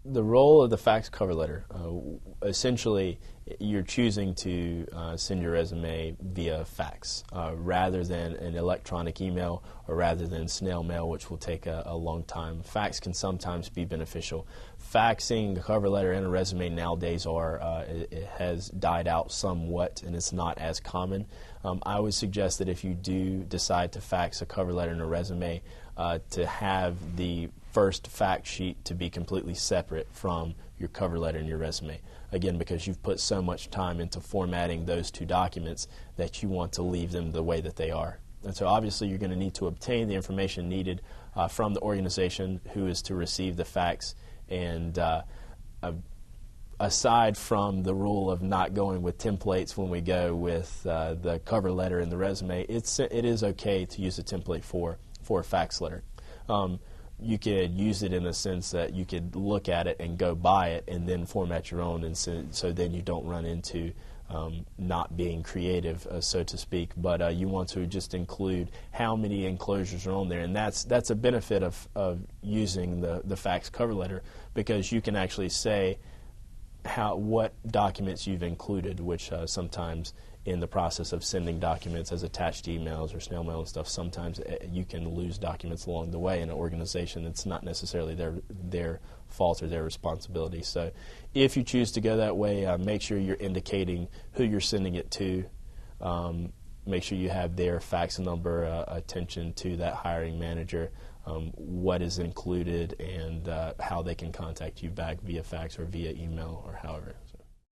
The role of the fax cover letter, essentially, you're choosing to send your resume via fax rather than an electronic email or rather than snail mail, which will take a long time. Fax can sometimes be beneficial. Faxing a cover letter and a resume nowadays it has died out somewhat, and it's not as common. I would suggest that if you do decide to fax a cover letter and a resume, to have the first fact sheet to be completely separate from your cover letter and your resume. Again, because you've put so much time into formatting those two documents that you want to leave them the way that they are. And so obviously you're going to need to obtain the information needed from the organization who is to receive the fax. And aside from the rule of not going with templates when we go with the cover letter and the resume, it is okay to use a template for a fax letter. You could use it in the sense that you could look at it and go buy it and then format your own, and so then you don't run into not being creative, so to speak. But you want to just include how many enclosures are on there, and that's a benefit of using the fax cover letter, because you can actually say what documents you've included, which sometimes in the process of sending documents as attached emails or snail mail and stuff, sometimes you can lose documents along the way in an organization. It's not necessarily their fault or their responsibility. So if you choose to go that way, make sure you're indicating who you're sending it to. Make sure you have their fax number, attention to that hiring manager, what is included, and how they can contact you back via fax or via email or however.